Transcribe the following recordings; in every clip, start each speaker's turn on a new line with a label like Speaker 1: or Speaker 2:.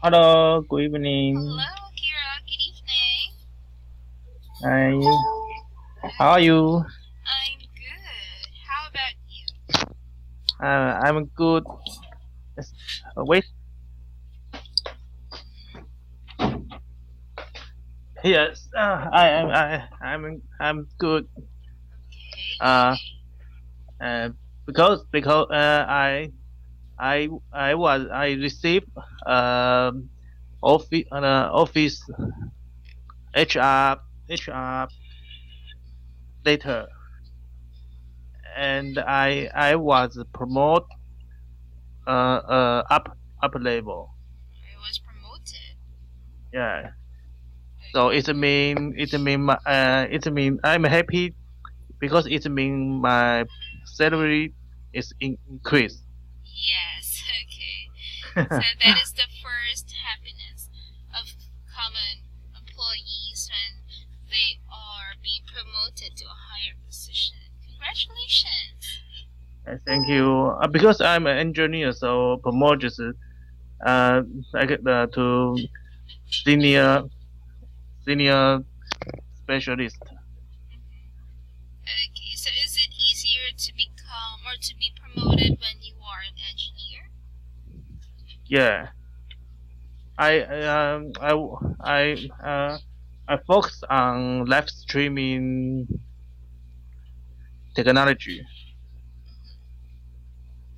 Speaker 1: Hello, good evening.
Speaker 2: Hello, Akira. Good evening.
Speaker 1: Hi, how are you?
Speaker 2: I'm good. How about you?
Speaker 1: I'm good. Yes, wait. Yes, I'm good.
Speaker 2: Okay.
Speaker 1: Uh, because I received office HR later, and I was promoted up level.
Speaker 2: I was promoted.
Speaker 1: Yeah. So
Speaker 2: Okay.
Speaker 1: it mean I'm happy because it mean my salary is increased.
Speaker 2: Yes. Okay. So that is the first happiness of common employees when they are being promoted to a higher position. Congratulations.
Speaker 1: Thank you. Because I'm an engineer, so promotions uh like to senior senior specialist.
Speaker 2: Okay. So is it easier to become or to be promoted when you are an engineer?
Speaker 1: Yeah. I I focus on live streaming technology.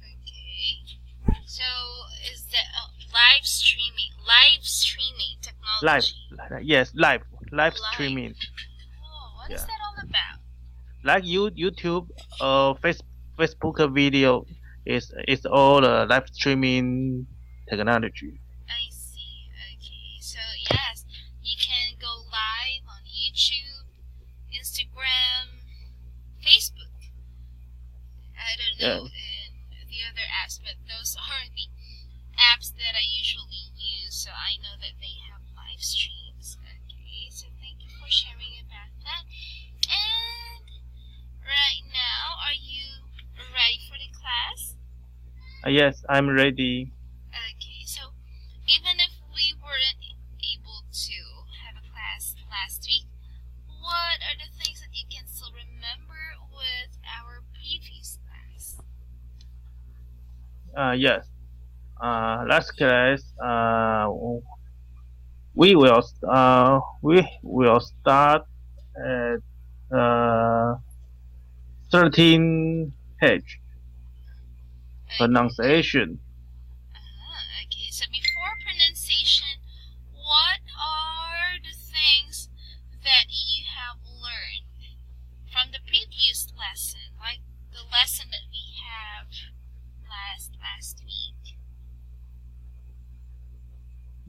Speaker 2: Okay. So is that live streaming
Speaker 1: Live,
Speaker 2: technology?
Speaker 1: yes, live
Speaker 2: Live.
Speaker 1: streaming.
Speaker 2: Oh, what is
Speaker 1: Yeah.
Speaker 2: that all about?
Speaker 1: Like YouTube or Facebook video is all live streaming technology.
Speaker 2: I see. Okay. So yes, you can go live on YouTube, Instagram, Facebook. I don't
Speaker 1: Yeah,
Speaker 2: know the other apps, but those are the apps that I usually use. So I know that they have live streams. Okay. So thank you for sharing about that. And right now, are you ready for the class?
Speaker 1: yes, I'm ready.
Speaker 2: Okay, so even if we weren't able to have a class last week, what are the things that you can still remember with our previous class?
Speaker 1: Yes. Last class. We will start at 13 page
Speaker 2: Okay.
Speaker 1: pronunciation.
Speaker 2: Okay, so before pronunciation, what are the things that you have learned from the previous lesson, like the lesson that we have last week?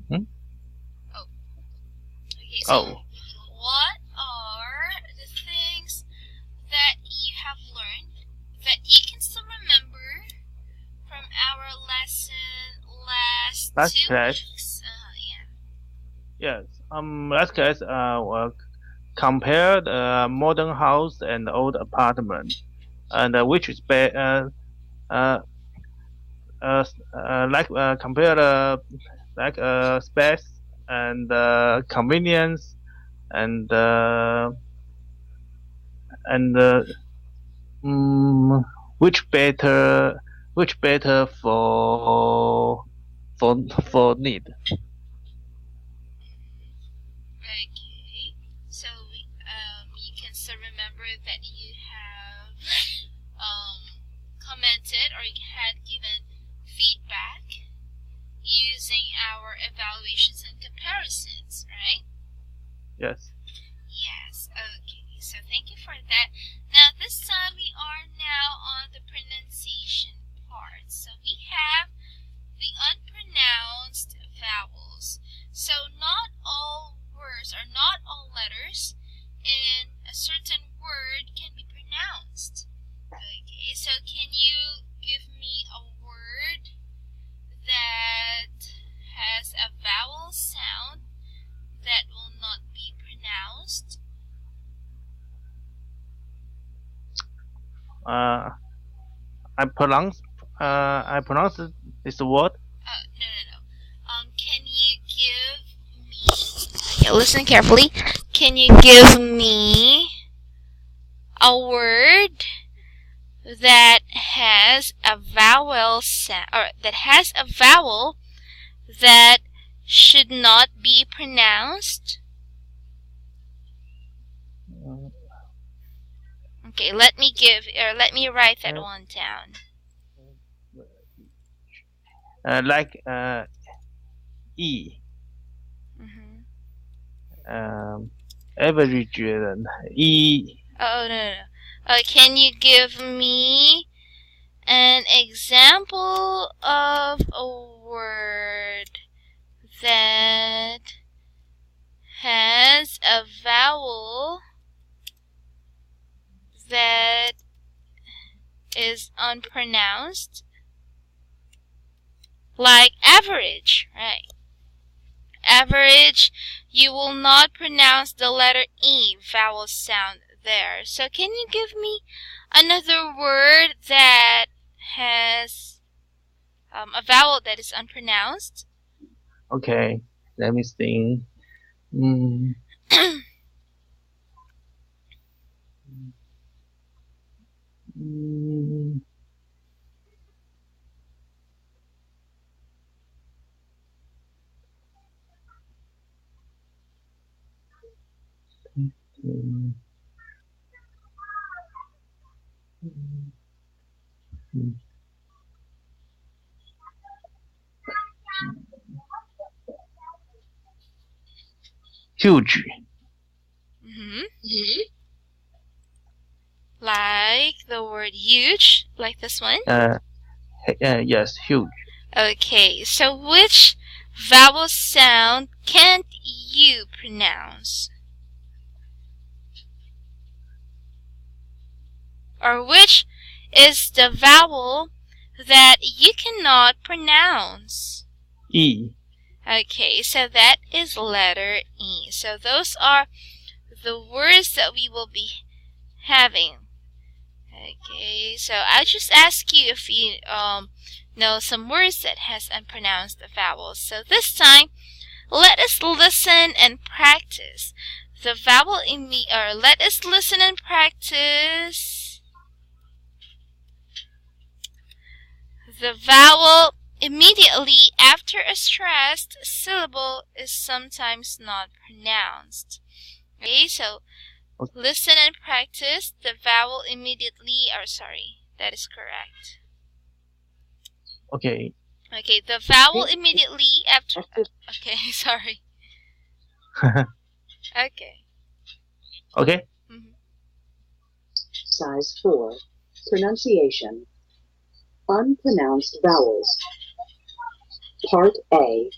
Speaker 1: Hmm?
Speaker 2: Oh, okay, so
Speaker 1: Oh,
Speaker 2: what are the things that you have learned that you can still remember from our lesson last
Speaker 1: last
Speaker 2: 2 weeks?
Speaker 1: class.
Speaker 2: Yeah.
Speaker 1: Yes. Last class. Compare the modern house and old apartment, and which is uh, compare like space and convenience and and mm, which better for for need.
Speaker 2: Okay. So you can still remember that you have commented or you had given feedback using our evaluations and comparisons, right?
Speaker 1: Yes.
Speaker 2: Yes, okay. So thank you for that. Now this time we are now on the pronunciation part. So we have the unpronounced vowels. So not all words or not all letters in a certain word can be pronounced. Okay, so can you give me a word that has a vowel sound that will not be pronounced?
Speaker 1: I pronounce this word.
Speaker 2: No. Can you listen carefully. Can you give me a word that has a vowel sound, or that has a vowel that should not be pronounced? Okay, let me write that one down.
Speaker 1: Like E. Average E.
Speaker 2: Oh, no. Can you give me an example of a word that has a vowel that is unpronounced? Like average, right? Average, you will not pronounce the letter E vowel sound there. So can you give me another word that has a vowel that is unpronounced?
Speaker 1: Okay, let me think. Huge.
Speaker 2: Like the word huge, like this one?
Speaker 1: Yes, huge.
Speaker 2: Okay, so which vowel sound can't you pronounce? Or which is the vowel that you cannot pronounce?
Speaker 1: E.
Speaker 2: Okay, so that is letter E. So those are the words that we will be having. Okay, so I just ask you if you know some words that has unpronounced vowels. So this time, let us listen and practice the vowel let us listen and practice the vowel immediately after a stressed syllable is sometimes not pronounced. Okay, so listen and practice the vowel immediately, that is correct.
Speaker 1: Okay.
Speaker 2: Okay, the vowel immediately after, okay, sorry. Okay.
Speaker 1: Okay.
Speaker 3: Size 4. Pronunciation. Unpronounced vowels. Part A.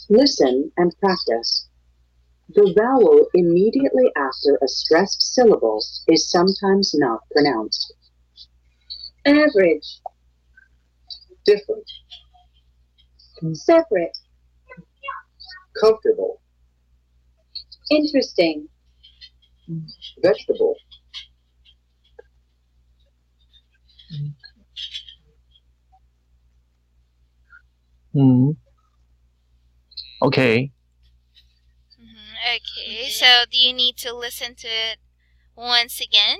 Speaker 3: Listen and practice. The vowel immediately after a stressed syllable is sometimes not pronounced. Average. Different. Separate. Comfortable. Interesting. Vegetable.
Speaker 1: Okay.
Speaker 2: Okay, so do you need to listen to it once again?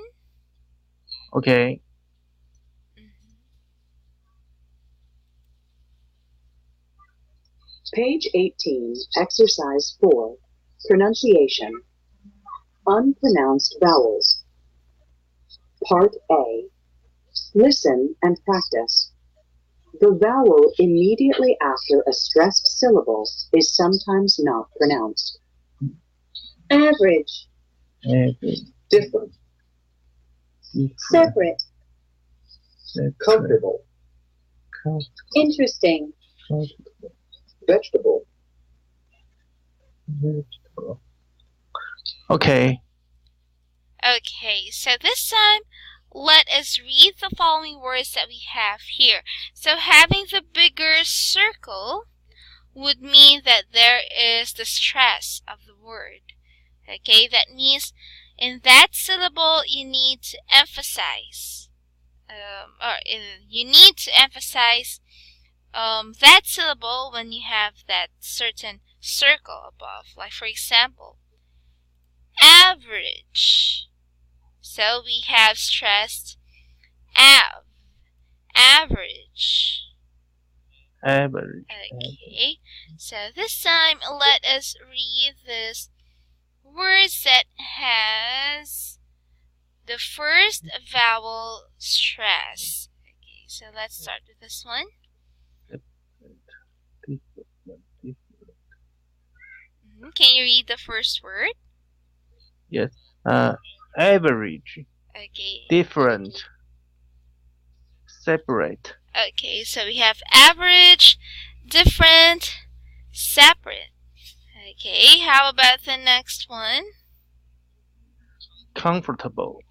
Speaker 1: Okay.
Speaker 3: Page 18, Exercise 4, Pronunciation. Unpronounced vowels. Part A. Listen and practice. The vowel immediately after a stressed syllable is sometimes not pronounced. Average. Different. Separate. Comfortable. Interesting. Vegetable.
Speaker 1: Okay.
Speaker 2: Okay, so this time, let us read the following words that we have here. So having the bigger circle would mean that there is the stress of the word. Okay, that means in that syllable you need to emphasize, that syllable when you have that certain circle above. Like for example, average. So we have stressed average.
Speaker 1: Average.
Speaker 2: Okay, so this time let us read this words that has the first vowel stress. Okay, so let's start with this one. Can you read the first word?
Speaker 1: Yes. Average.
Speaker 2: Okay.
Speaker 1: Different. Separate.
Speaker 2: Okay, so we have average, different, separate. Okay, how about the next one?
Speaker 1: Comfortable.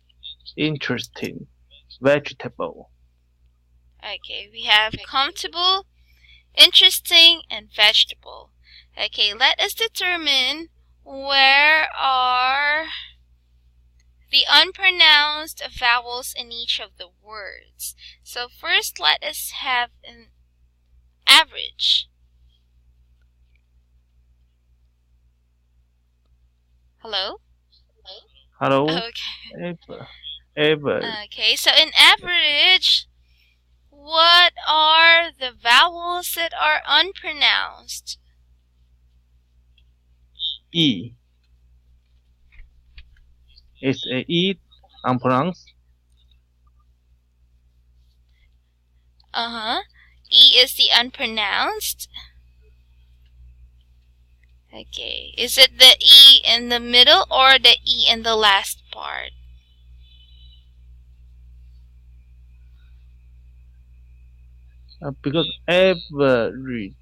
Speaker 1: Interesting. Vegetable.
Speaker 2: Okay, we have comfortable, interesting, and vegetable. Okay, let us determine where are the unpronounced vowels in each of the words. So first, let us have an average. Hello?
Speaker 1: Hello.
Speaker 2: Okay.
Speaker 1: Average.
Speaker 2: Okay, so in average, what are the vowels that are unpronounced?
Speaker 1: E. Is a E unpronounced?
Speaker 2: E is the unpronounced. Okay, is it the E in the middle or the E in the last part?
Speaker 1: Because average.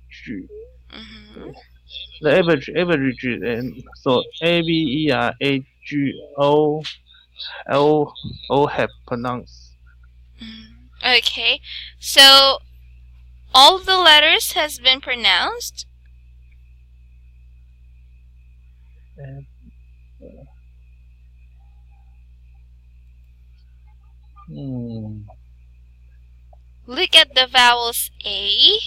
Speaker 1: The average, and so ABERAGO have pronounced.
Speaker 2: Okay, so all the letters has been pronounced. Look at the vowels A,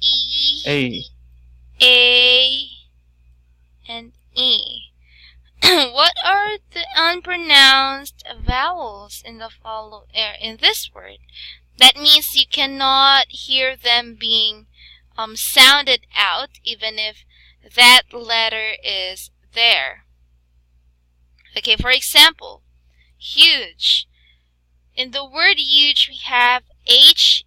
Speaker 2: E, A, and E. What are the unpronounced vowels in the in this word? That means you cannot hear them being sounded out even if that letter is there. Okay, for example, huge. In the word huge, we have H-U-G-E.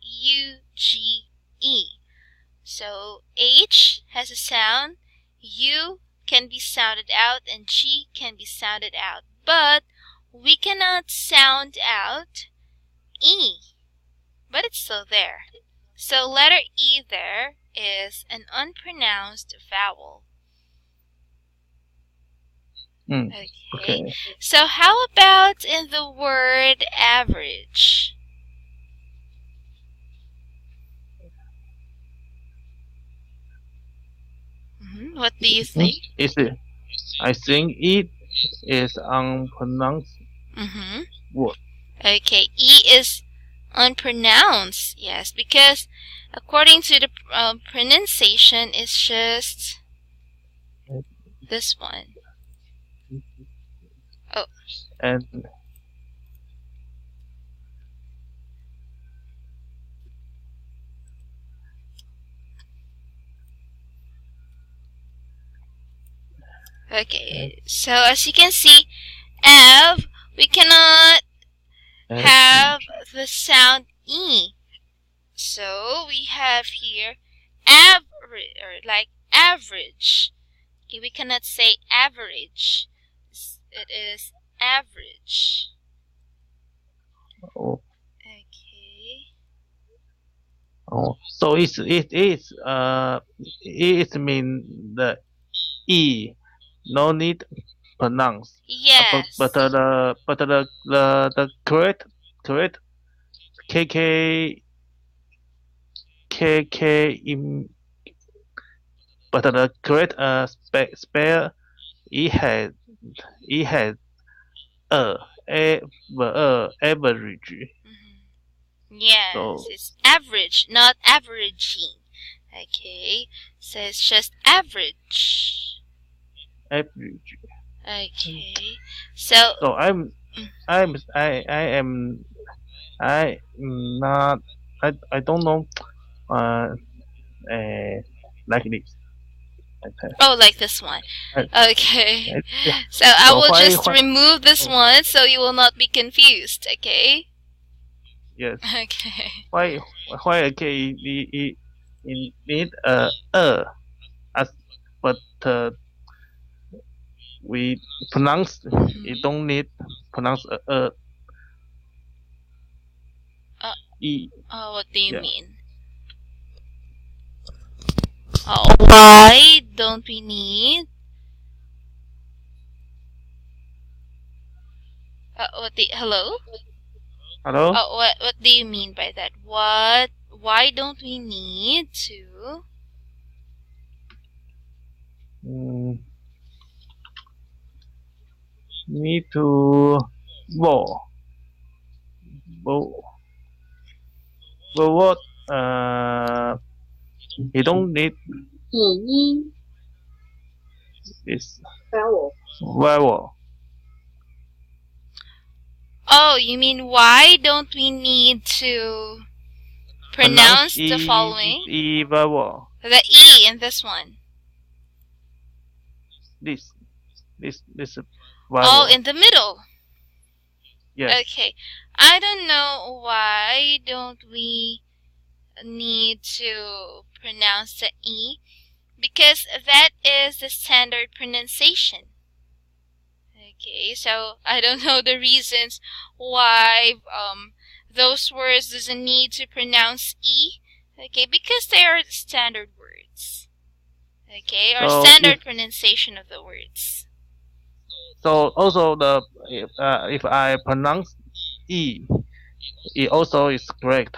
Speaker 2: So H has a sound, U can be sounded out, and G can be sounded out. But we cannot sound out E, but it's still there. So letter E there is an unpronounced vowel. Okay. So how about in the word average? What do you think?
Speaker 1: I think it is unpronounced word.
Speaker 2: Okay, E is unpronounced, yes, because according to the pronunciation, it's just this one. Oh.
Speaker 1: And
Speaker 2: okay, so as you can see, Av, we cannot have the sound E. So we have here average, or like average. Okay, we cannot say average. It is average.
Speaker 1: Oh.
Speaker 2: Okay.
Speaker 1: Oh, so it mean the E no need pronounce.
Speaker 2: Yes.
Speaker 1: But the correct KK in but the correct spell it had average.
Speaker 2: Yes, so it's average, not averaging. Okay, so it's just average.
Speaker 1: Average.
Speaker 2: Okay, so
Speaker 1: I am not. I don't know. Uh, like this.
Speaker 2: oh, like this one.
Speaker 1: Uh,
Speaker 2: Okay,
Speaker 1: yeah.
Speaker 2: so I
Speaker 1: So
Speaker 2: will
Speaker 1: why
Speaker 2: just remove this one so you will not be confused. Okay.
Speaker 1: yes.
Speaker 2: Okay.
Speaker 1: Why okay it need as but we pronounce it don't need pronounce e.
Speaker 2: What do you
Speaker 1: Yeah.
Speaker 2: mean? Why don't we need? Hello?
Speaker 1: Hello.
Speaker 2: What do you mean by that? What? Why don't we need to?
Speaker 1: Need to vowel. What? You don't need
Speaker 3: 拟音
Speaker 1: this
Speaker 3: vowel.
Speaker 1: vowel.
Speaker 2: Oh, you mean why don't we need to pronounce the following?
Speaker 1: E vowel.
Speaker 2: The E in this one.
Speaker 1: This vowel.
Speaker 2: Oh, in the middle.
Speaker 1: Yes.
Speaker 2: Okay. I don't know why don't we need to pronounce the E, because that is the standard pronunciation. Okay, so I don't know the reasons why those words doesn't need to pronounce E. Okay, because they are standard words. Okay, or
Speaker 1: So
Speaker 2: standard pronunciation of the words.
Speaker 1: So also if I pronounce E, it also is correct.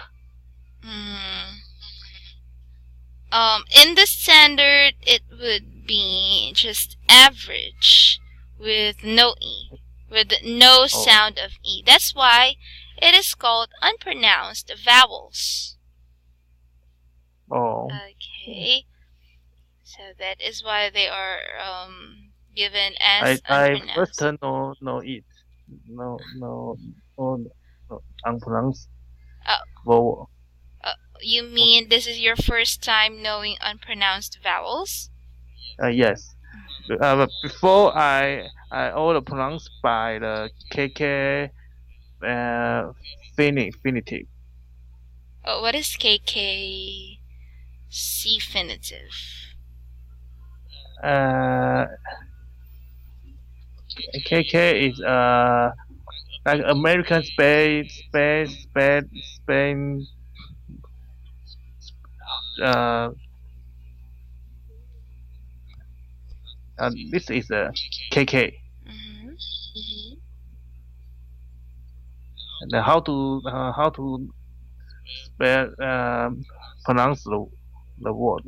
Speaker 2: In the standard, it would be just average with no E, with no sound of E. That's why it is called unpronounced vowels.
Speaker 1: Oh.
Speaker 2: Okay. So that is why they are given as
Speaker 1: I
Speaker 2: unpronounced.
Speaker 1: first no it. No unpronounced vowel.
Speaker 2: You mean this is your first time knowing unpronounced vowels?
Speaker 1: Yes. Before I all pronounced by the KK finitive.
Speaker 2: Oh, what is KK finitive?
Speaker 1: KK is like American Spain this is a KK. And how to spell pronounce the word.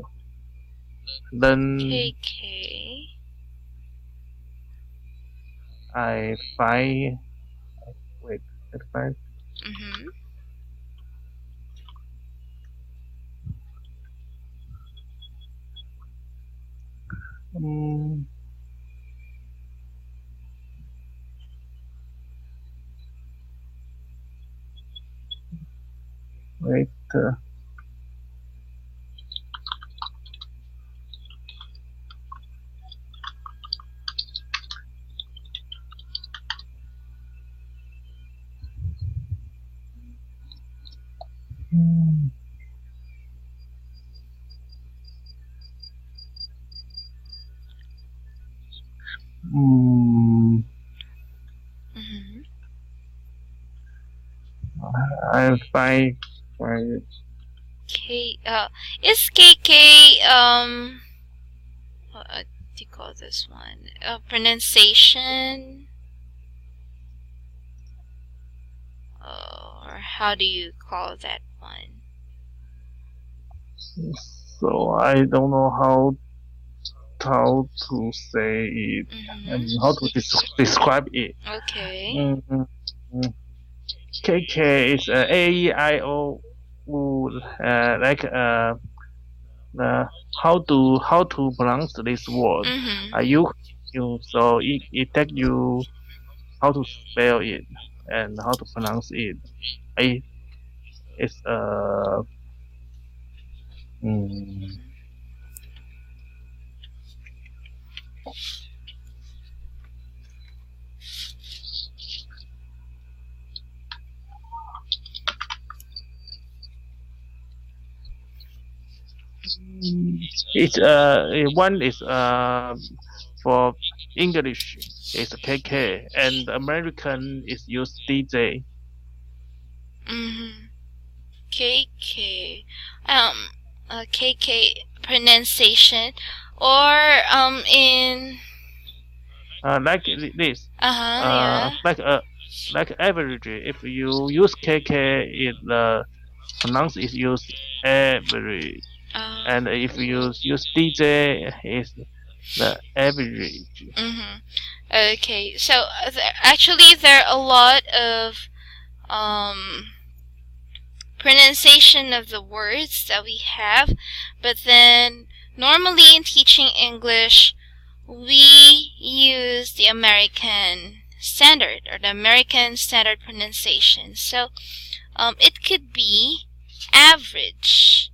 Speaker 1: Then
Speaker 2: KK.
Speaker 1: I find wait I find wait I find
Speaker 2: is KK what do you call this one? Pronunciation? Or how do you call that one?
Speaker 1: So I don't know how to say it and how to describe it.
Speaker 2: Okay.
Speaker 1: KK is A E I O U like how to pronounce this word. So it take you how to spell it and how to pronounce it. It's it's one is for English is KK and American is use DJ.
Speaker 2: KK. KK pronunciation or in
Speaker 1: like this.
Speaker 2: yeah.
Speaker 1: Like average. If you use KK, it pronounce is use average. And if you use DJ, is the average.
Speaker 2: Okay, so actually there are a lot of pronunciation of the words that we have, but then normally in teaching English we use the American standard or the American standard pronunciation. So it could be average.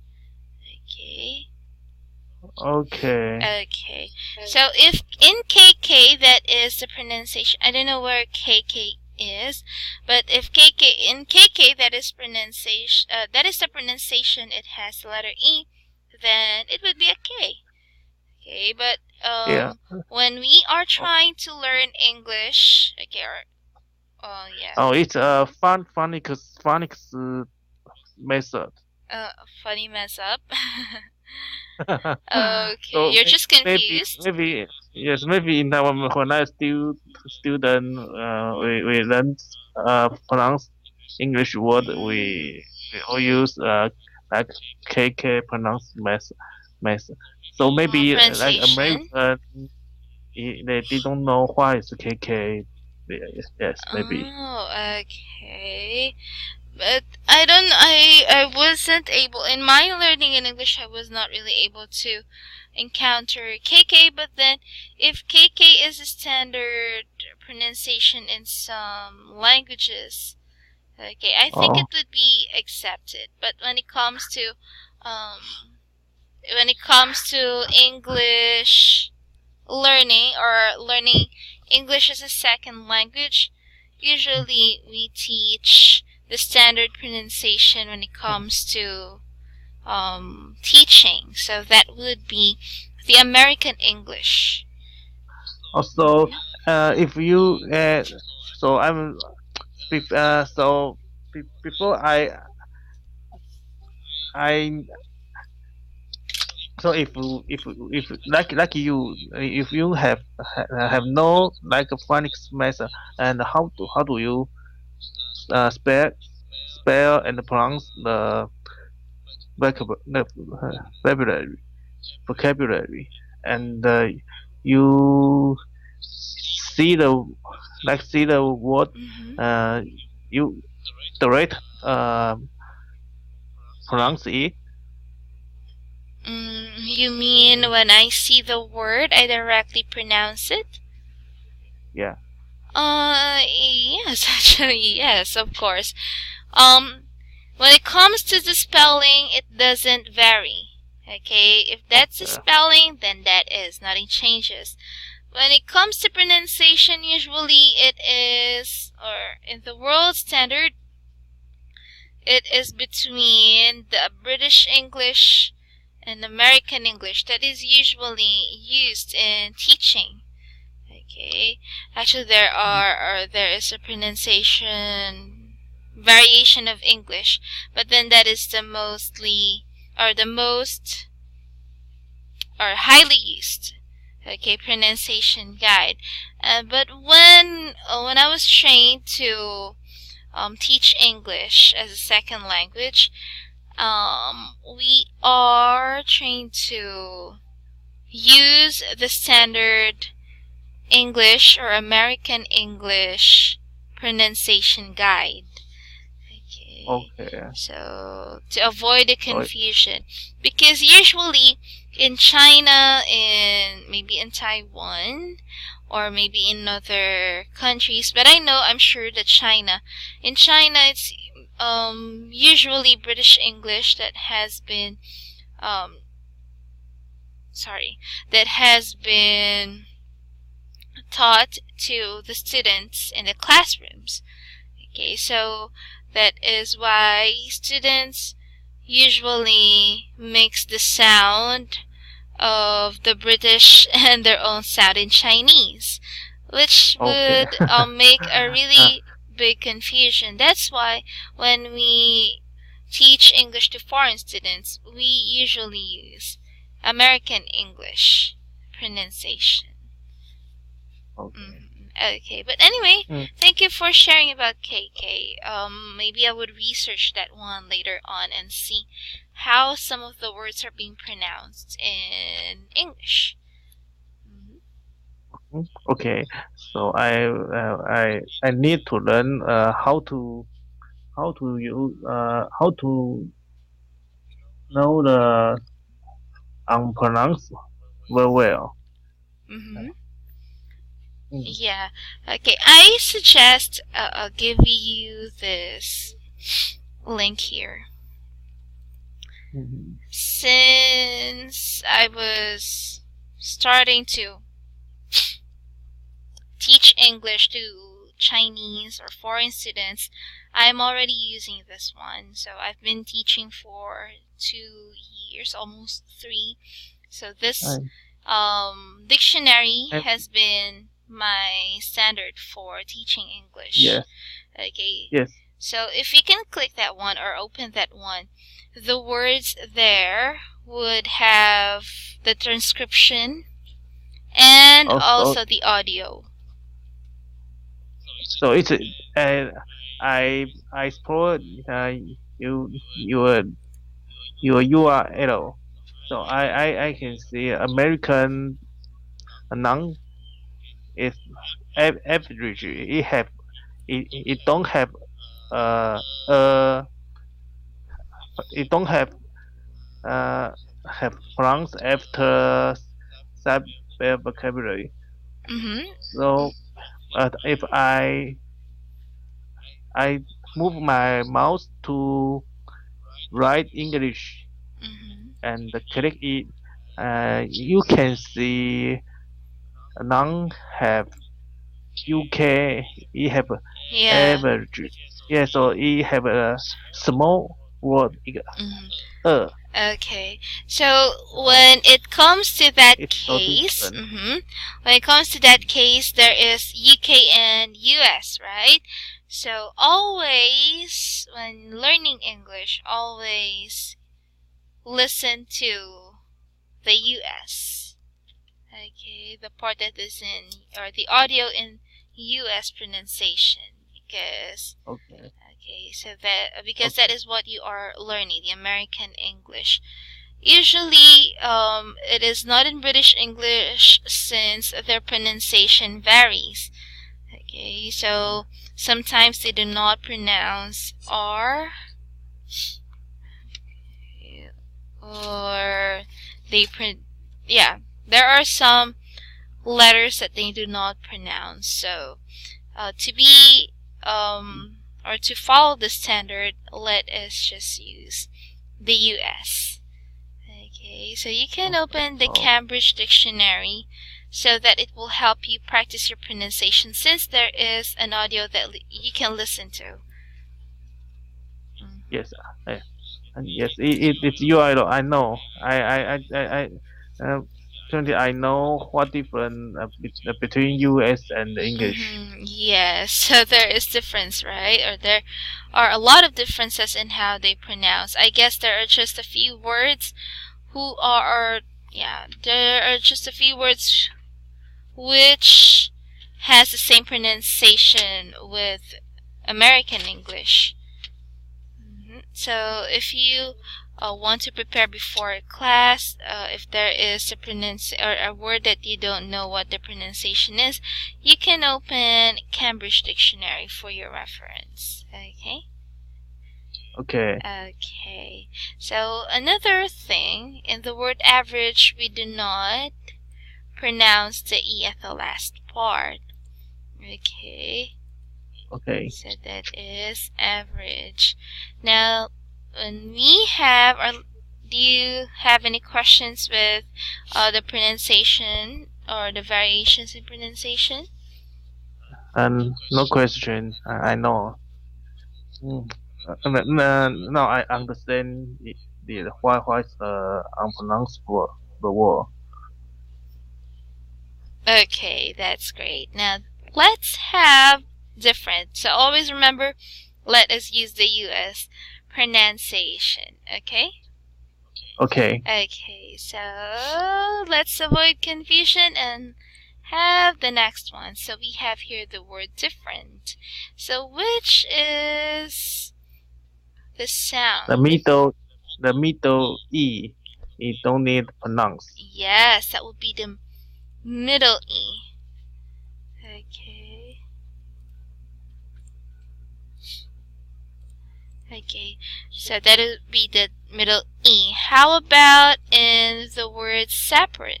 Speaker 2: Okay. So if in KK that is the pronunciation, I don't know where KK is, but if in KK that is pronunciation, that is the pronunciation, it has the letter E, then it would be a K. Okay, but when we are trying to learn English,
Speaker 1: it's a phonics method.
Speaker 2: Funny mess up. Okay, so you're just confused.
Speaker 1: Maybe in our when I student we learn pronounce English word we all use like KK pronounce method. So maybe like American they don't know why it's KK. Yes, maybe.
Speaker 2: Oh, okay. But I wasn't able, in my learning in English, I was not really able to encounter KK, but then if KK is a standard pronunciation in some languages, okay, I think it would be accepted. But when it comes to English learning or learning English as a second language, usually we teach the standard pronunciation when it comes to teaching. So that would be the American English.
Speaker 1: Also, if you so I'm so before I so if like you if you have no like a phonics method, and how do you spell and pronounce the vocabulary, and you see the word you direct pronounce it.
Speaker 2: You mean when I see the word, I directly pronounce it?
Speaker 1: Yeah.
Speaker 2: Yes, actually, yes, of course. When it comes to the spelling, it doesn't vary. Okay, if that's the spelling, then that is, nothing changes. When it comes to pronunciation, usually it is, or in the world standard, it is between the British English and American English that is usually used in teaching. Okay, actually there is a pronunciation variation of English, but then that is the most highly used, okay, pronunciation guide. But when I was trained to teach English as a second language, we are trained to use the standard English or American English pronunciation guide. Okay.
Speaker 1: Okay.
Speaker 2: So to avoid the confusion, because usually in China and maybe in Taiwan or maybe in other countries, but I'm sure that in China it's usually British English that has been taught to the students in the classrooms. Okay, so that is why students usually mix the sound of the British and their own sound in Chinese, which
Speaker 1: Okay.
Speaker 2: would make a really big confusion. That's why when we teach English to foreign students, we usually use American English pronunciation.
Speaker 1: Okay.
Speaker 2: Okay, but anyway, thank you for sharing about KK. Maybe I would research that one later on and see how some of the words are being pronounced in English.
Speaker 1: Okay. So I need to learn how to use how to know the unpronounced very well.
Speaker 2: Yeah. Okay. I suggest I'll give you this link here. Since I was starting to teach English to Chinese or foreign students, I'm already using this one. So I've been teaching for 2 years, almost 3. So this dictionary has been my standard for teaching English.
Speaker 1: Yes.
Speaker 2: Okay.
Speaker 1: Yes.
Speaker 2: So if you can click that one or open that one, the words there would have the transcription and also the audio.
Speaker 1: So it's I explored your URL. So I can see American noun is average. It don't have it don't have pronouns after sub vocabulary. So if I move my mouse to write English and click it, you can see none have UK. It have average. Yeah, so it have a small word.
Speaker 2: Okay, so when it comes to that case, there is UK and US, right? So always, when learning English, always listen to the US. Okay, the part that is in, or the audio in US pronunciation, because so that because that is what you are learning, the American English. Usually, it is not in British English since their pronunciation varies. Okay, so sometimes they do not pronounce R, or there are some letters that they do not pronounce. So or to follow the standard, let us just use the US. Okay, so you can open the Cambridge Dictionary so that it will help you practice your pronunciation, since there is an audio that you can listen to.
Speaker 1: Yes, yes, it's URL. I know. I know what difference between US and English.
Speaker 2: Yes, so there is difference, right? Or there are a lot of differences in how they pronounce. I guess there are just a few words there are just a few words which has the same pronunciation with American English. So if you want to prepare before class, if there is a word that you don't know what the pronunciation is, you can open Cambridge Dictionary for your reference. Okay.
Speaker 1: Okay.
Speaker 2: Okay. So another thing, in the word average, we do not pronounce the E at the last part. Okay.
Speaker 1: Okay.
Speaker 2: So that is average. Now, when we have, do you have any questions with the pronunciation or the variations in pronunciation?
Speaker 1: And no question. I know. Now I understand the why is unpronounced word the word.
Speaker 2: Okay, that's great. Now, let's have different. So always remember, let us use the US pronunciation, okay?
Speaker 1: Okay.
Speaker 2: Okay, so let's avoid confusion and have the next one. So we have here the word different. So which is the sound?
Speaker 1: The middle E. You don't need pronounce.
Speaker 2: Yes, that would be the middle E. Okay. Okay, so that would be the middle E. How about in the word separate?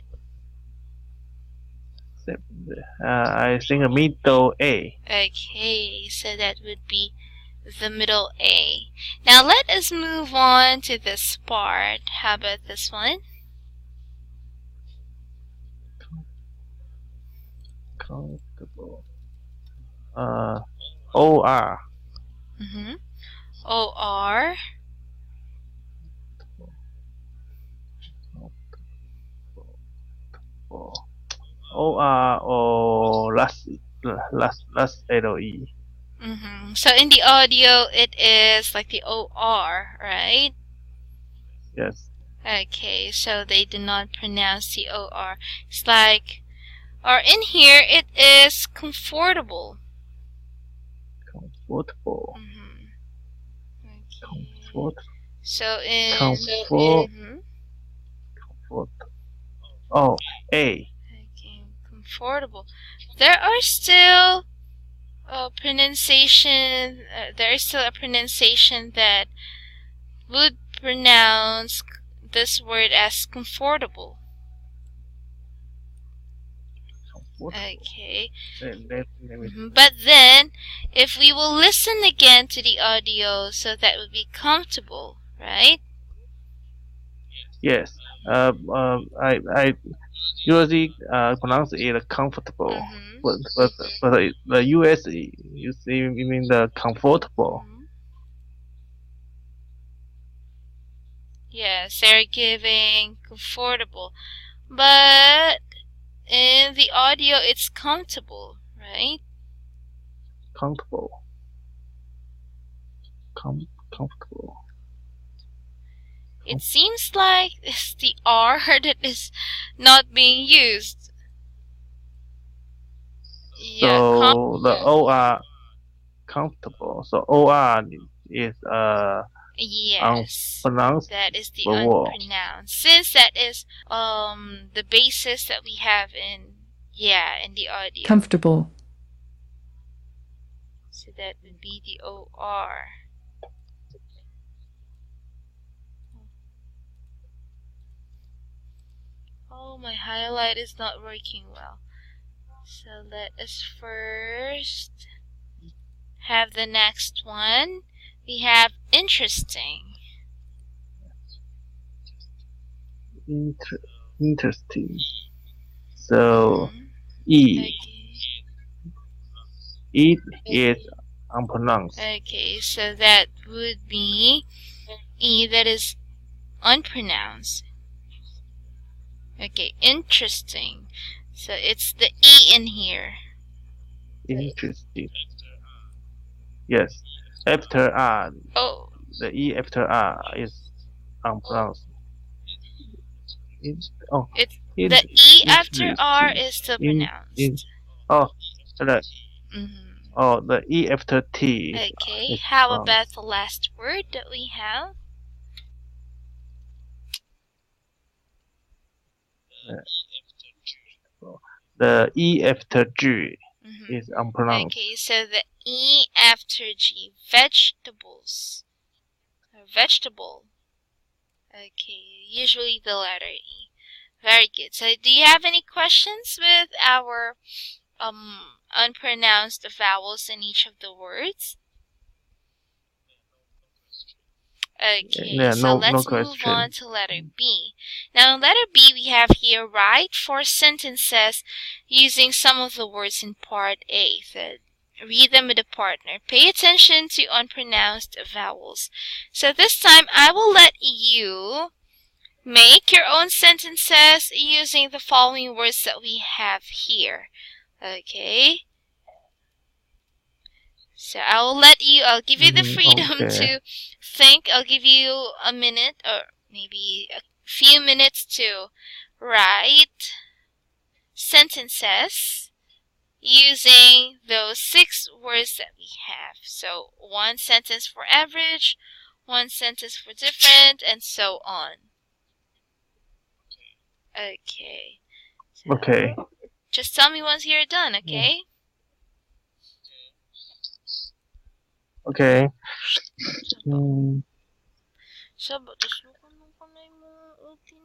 Speaker 1: I think a middle A.
Speaker 2: Okay, so that would be the middle A. Now let us move on to this part. How about this one?
Speaker 1: Comfortable. OR.
Speaker 2: OR.
Speaker 1: OR or last LE.
Speaker 2: So in the audio, it is like the OR, right?
Speaker 1: Yes.
Speaker 2: Okay, so they do not pronounce the OR. It's like, or in here, it is comfortable.
Speaker 1: Comfortable.
Speaker 2: Okay.
Speaker 1: Comfort.
Speaker 2: So in
Speaker 1: Comfort. Comfort. Oh, A.
Speaker 2: Okay, comfortable. There are still pronunciation. There is still a pronunciation that would pronounce this word as comfortable. Okay. But then, if we will listen again to the audio, so that would be comfortable, right?
Speaker 1: Yes. I usually pronounce it comfortable, but the US you see you mean the comfortable.
Speaker 2: Yes, they're giving comfortable, but in the audio, it's comfortable, right?
Speaker 1: Comfortable. Comfortable.
Speaker 2: It seems like it's the R that is not being used.
Speaker 1: So the OR comfortable. So OR is
Speaker 2: yes,
Speaker 1: unpronounced.
Speaker 2: that is the unpronounced. Since that is the basis that we have in the audio.
Speaker 4: Comfortable.
Speaker 2: So that would be the OR. Oh, my highlight is not working well. So let us first have the next one. We have interesting.
Speaker 1: Interesting. So E.
Speaker 2: Okay.
Speaker 1: It is unpronounced.
Speaker 2: Okay, so that would be E, that is unpronounced. Okay, interesting. So it's the E in here.
Speaker 1: Interesting. Yes. After R.
Speaker 2: Oh.
Speaker 1: The E after R is unpronounced.
Speaker 2: The E after R is still pronounced.
Speaker 1: The E after T.
Speaker 2: Okay, how about the last word that we have?
Speaker 1: The E after G is unpronounced.
Speaker 2: Okay, so the E after G, vegetables. Vegetable. Okay, usually the letter E. Very good. So do you have any questions with our unpronounced vowels in each of the words? Okay,
Speaker 1: Yeah,
Speaker 2: so
Speaker 1: no
Speaker 2: let's move on
Speaker 1: question.
Speaker 2: to letter B. Now in letter B we have here write 4 sentences using some of the words in part A. So read them with a partner. Pay attention to unpronounced vowels. So this time I will let you make your own sentences using the following words that we have here. Okay? So I'll give you the freedom
Speaker 1: Okay.
Speaker 2: to think. I'll give you a minute or maybe a few minutes to write sentences using those 6 words that we have. So 1 sentence for average, 1 sentence for different, and so on. Okay. So
Speaker 1: Okay.
Speaker 2: just tell me once you're done, okay?
Speaker 1: Okay.
Speaker 2: Sabar, terus lu kan mau utin.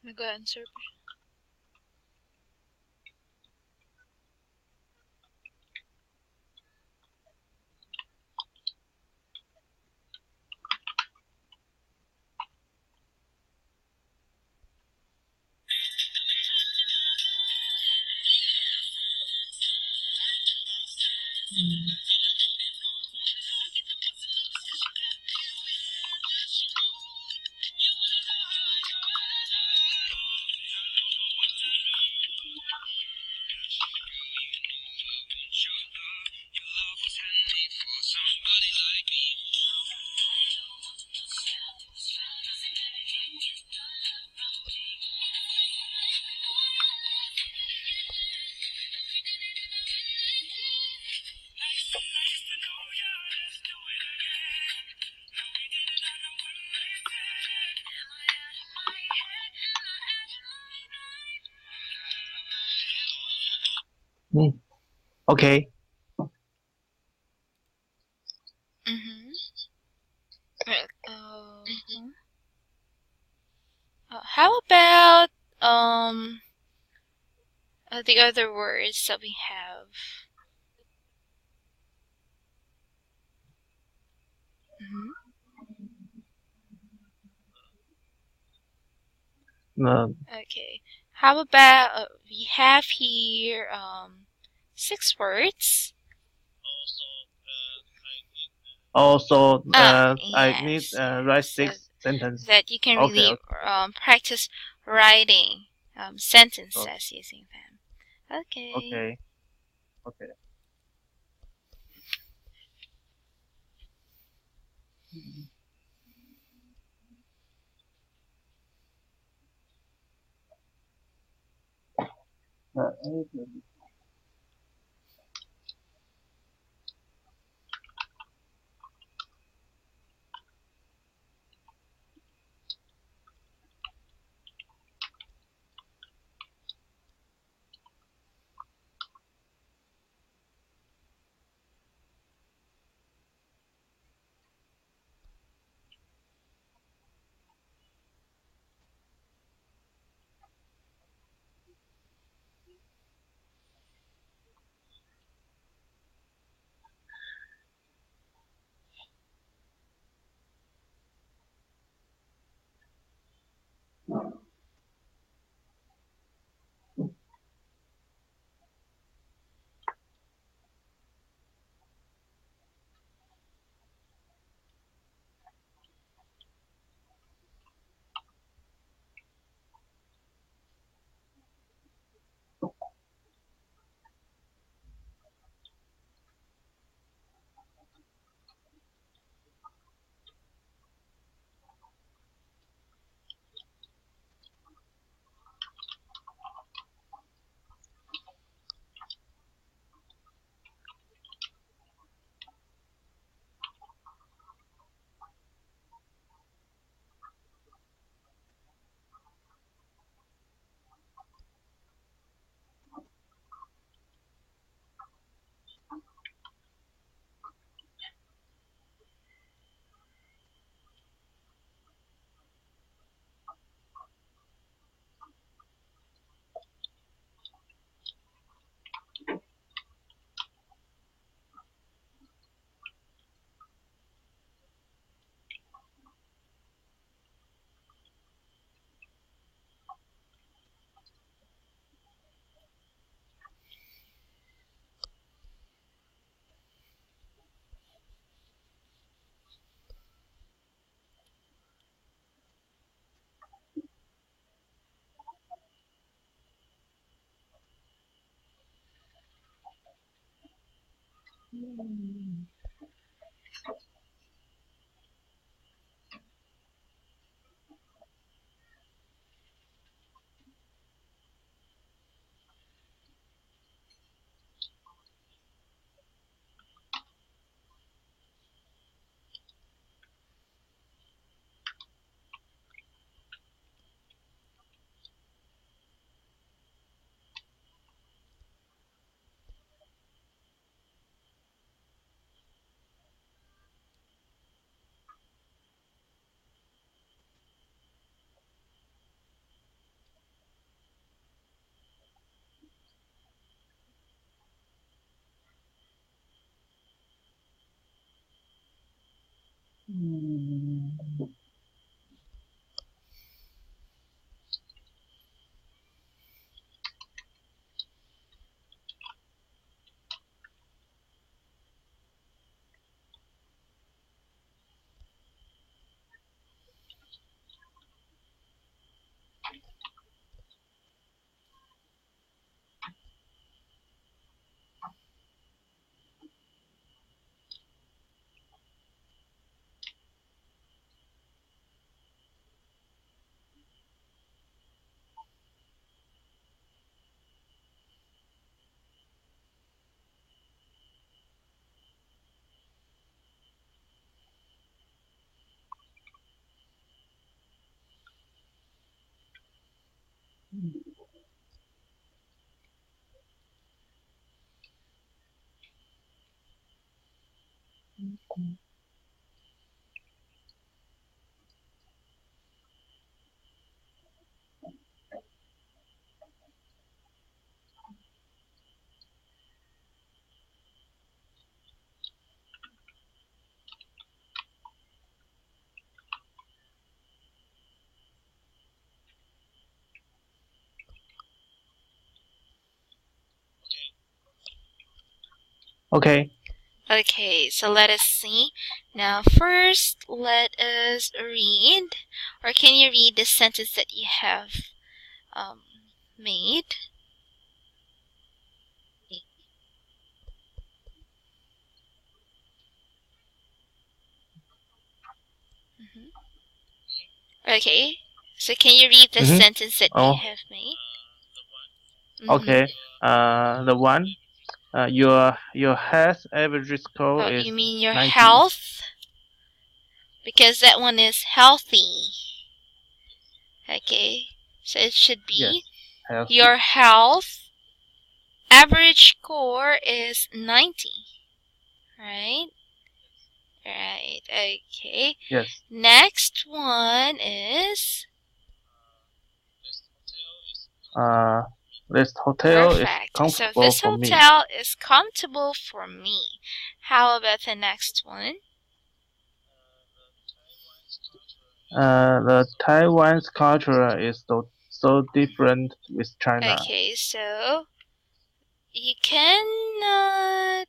Speaker 2: Go-answer.
Speaker 1: Okay.
Speaker 2: How about the other words that we have? Okay. How about we have here 6 words.
Speaker 1: Also, I need
Speaker 2: Yes,
Speaker 1: write
Speaker 2: so
Speaker 1: 6 sentences.
Speaker 2: that you can
Speaker 1: Okay,
Speaker 2: really practice writing sentences using them. Okay.
Speaker 1: Okay. Okay. Okay.
Speaker 2: Okay, so let us see. Now first, let us read, or can you read the sentence that you have made? Okay, so can you read the sentence that you have made?
Speaker 1: Okay. The one. Your health average score is
Speaker 2: you mean your
Speaker 1: 90.
Speaker 2: health? Because that one is healthy. Okay, so it should be your health average score is 90. Right? Right, okay.
Speaker 1: Yes.
Speaker 2: Next one is
Speaker 1: this hotel
Speaker 2: perfect.
Speaker 1: is comfortable
Speaker 2: so this
Speaker 1: for me.
Speaker 2: hotel is comfortable for me. How about the next one?
Speaker 1: The Taiwan's culture is so different with China.
Speaker 2: Okay, so you cannot,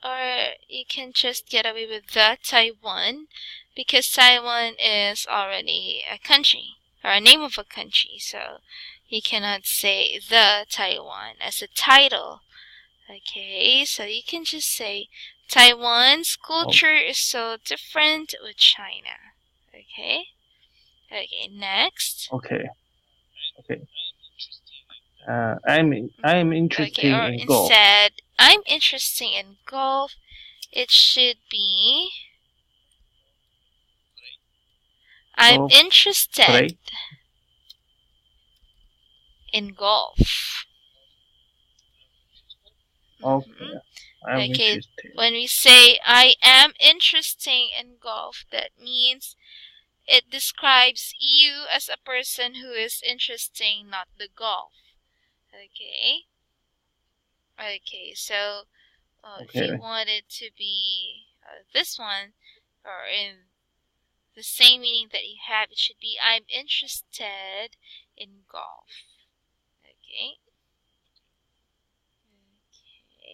Speaker 2: or you can just get away with the Taiwan, because Taiwan is already a country, or a name of a country, so you cannot say the Taiwan as a title. Okay, so you can just say Taiwan's culture is so different with China. Okay? Okay, next.
Speaker 1: Okay. I'm interested
Speaker 2: or
Speaker 1: in golf.
Speaker 2: instead, I'm interested in golf. It should be I'm interested in golf.
Speaker 1: Okay. I'm interested.
Speaker 2: When we say I am interested in golf, that means it describes you as a person who is interested, not the golf. Okay? Okay, so if you want it to be this one, or in the same meaning that you have, it should be I'm interested in golf. Okay?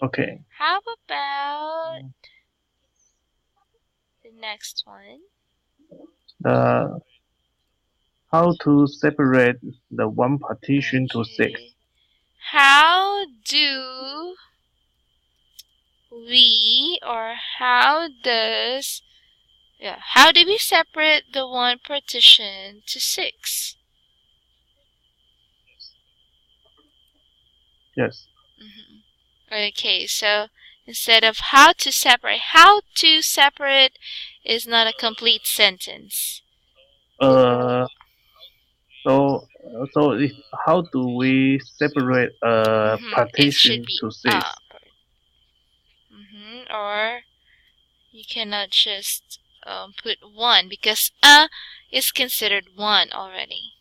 Speaker 1: Okay.
Speaker 2: How about the next one?
Speaker 1: How to separate the one partition to 6.
Speaker 2: How do we, or how do we separate the one partition to 6?
Speaker 1: Yes.
Speaker 2: Okay, so instead of how to separate is not a complete sentence.
Speaker 1: So how do we separate a partition to 6?
Speaker 2: Or you cannot just put 1, because is considered 1 already.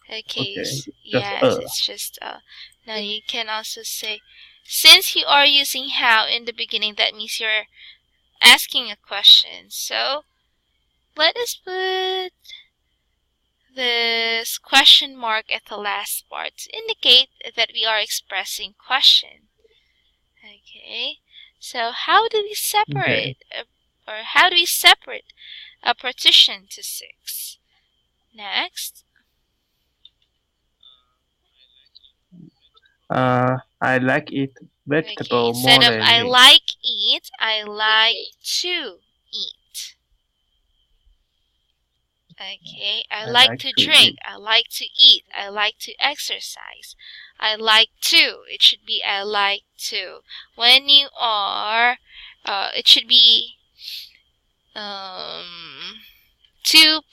Speaker 2: Okay, yes, it's just now you can also say, since you are using how in the beginning, that means you're asking a question. So let us put this question mark at the last part to indicate that we are expressing question. Okay, so how do we separate a partition to 6? Next.
Speaker 1: I like it vegetable
Speaker 2: instead
Speaker 1: more
Speaker 2: of
Speaker 1: than
Speaker 2: I
Speaker 1: meat.
Speaker 2: like eat, I like to eat. Okay, I like to drink, I like to eat, I like to exercise. I like to, it should be I like to. When you are, it should be 2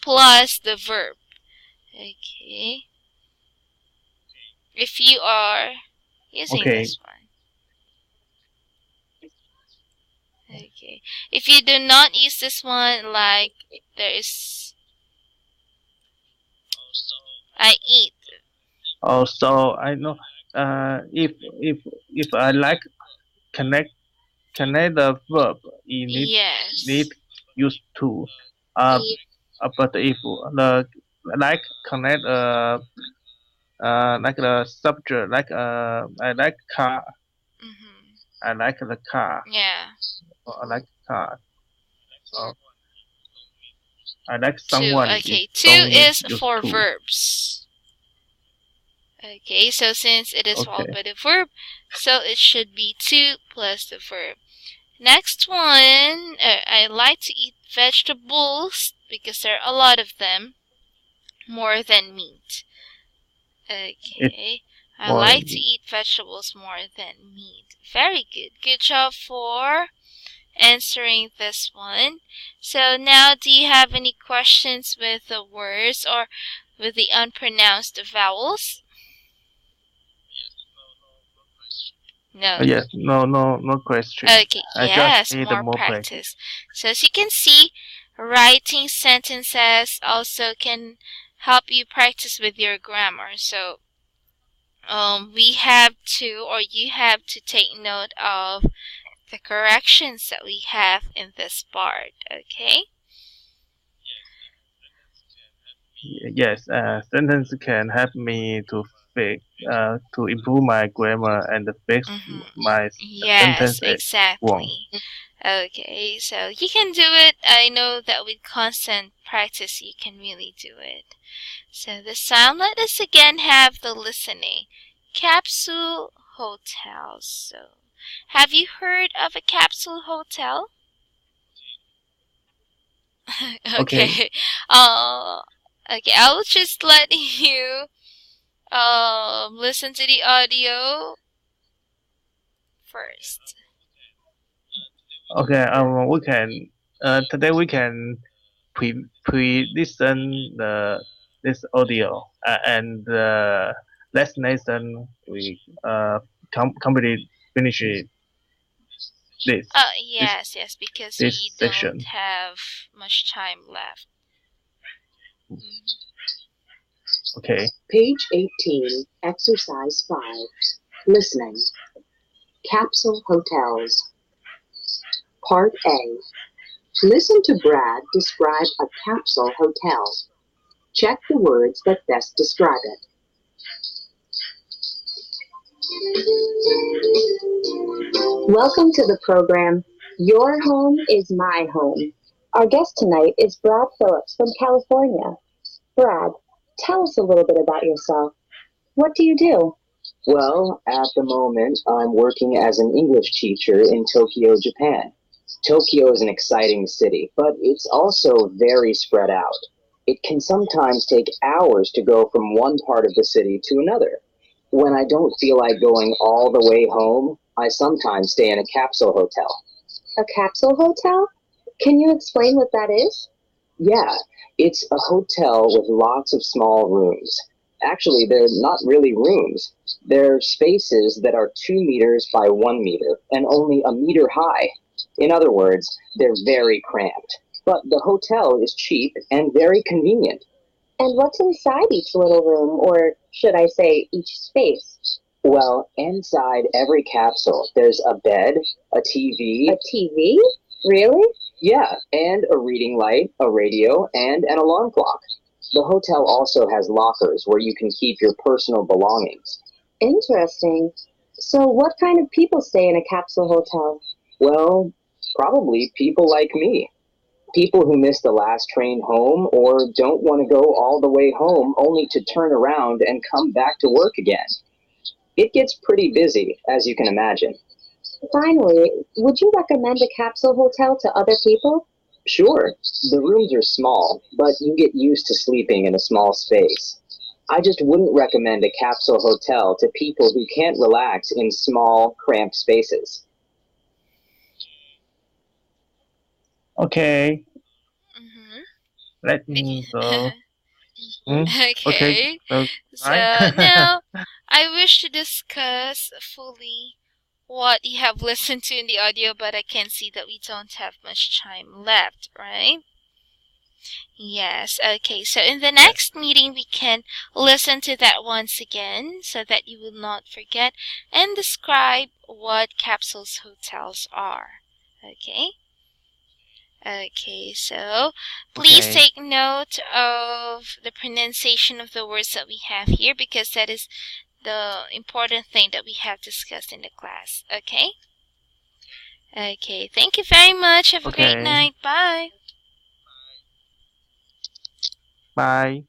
Speaker 2: plus the verb. Okay. If you are using this one. Okay. If you do not use this one, like there is, I eat.
Speaker 1: Also, I know. If I like connect the verb in it
Speaker 2: Yes.
Speaker 1: need use to. But if the like connect like the subject like I like car. I like the car.
Speaker 2: Yeah.
Speaker 1: I like car. I like
Speaker 2: Two.
Speaker 1: someone.
Speaker 2: Okay. Two is for verbs. Okay, so since it is followed by the verb, so it should be to plus the verb. Next one, I like to eat vegetables because there are a lot of them, more than meat. Okay, I like to eat vegetables more than meat. Very good. Good job for answering this one. So now, do you have any questions with the words or with the unpronounced vowels? No.
Speaker 1: Yes, no question.
Speaker 2: Okay, yes, more practice. So as you can see, writing sentences also can help you practice with your grammar. So we have to, or you have to take note of the corrections that we have in this part, okay?
Speaker 1: Yes, sentence can help me to to improve my grammar and fix my
Speaker 2: Yes,
Speaker 1: sentence
Speaker 2: exactly.
Speaker 1: wrong.
Speaker 2: Okay, so you can do it. I know that with constant practice you can really do it. So this time, let us again have the listening. Capsule hotels. So, have you heard of a capsule hotel? Okay. Okay, I'll just let you listen to the audio first.
Speaker 1: Okay, we can today we can listen this audio and let's listen we complete finish this.
Speaker 2: Yes, because we don't have much time left.
Speaker 1: Okay.
Speaker 3: Page 18, Exercise 5. Listening. Capsule hotels. Part A. Listen to Brad describe a capsule hotel. Check the words that best describe it. Welcome to the program, Your Home is My Home. Our guest tonight is Brad Phillips from California. Brad, tell us a little bit about yourself. What do you do?
Speaker 4: Well, at the moment, I'm working as an English teacher in Tokyo, Japan. Tokyo is an exciting city, but it's also very spread out. It can sometimes take hours to go from one part of the city to another. When I don't feel like going all the way home, I sometimes stay in a capsule hotel.
Speaker 3: A capsule hotel? Can you explain what that is?
Speaker 4: Yeah, it's a hotel with lots of small rooms. Actually, they're not really rooms. They're spaces that are 2 meters by 1 meter and only a meter high. In other words, they're very cramped. But the hotel is cheap and very convenient.
Speaker 3: And what's inside each little room, or should I say each space?
Speaker 4: Well, inside every capsule, there's a bed, a TV.
Speaker 3: A TV? Really?
Speaker 4: Yeah, and a reading light, a radio, and an alarm clock. The hotel also has lockers where you can keep your personal belongings.
Speaker 3: Interesting. So what kind of people stay in a capsule hotel?
Speaker 4: Well, probably people like me. People who miss the last train home or don't want to go all the way home only to turn around and come back to work again. It gets pretty busy, as you can imagine.
Speaker 3: Finally, would you recommend a capsule hotel to other people?
Speaker 4: Sure. The rooms are small, but you get used to sleeping in a small space. I just wouldn't recommend a capsule hotel to people who can't relax in small, cramped spaces.
Speaker 1: Okay. Let me go.
Speaker 2: Okay. So now I wish to discuss fully what you have listened to in the audio, but I can see that we don't have much time left, right? Yes, okay. So in the next meeting, we can listen to that once again so that you will not forget and describe what capsules hotels are. Okay? Okay, so please
Speaker 1: Okay.
Speaker 2: take note of the pronunciation of the words that we have here because that is the important thing that we have discussed in the class. Okay? Okay, thank you very much. Have a great
Speaker 1: Okay.
Speaker 2: night. Bye.
Speaker 1: Bye.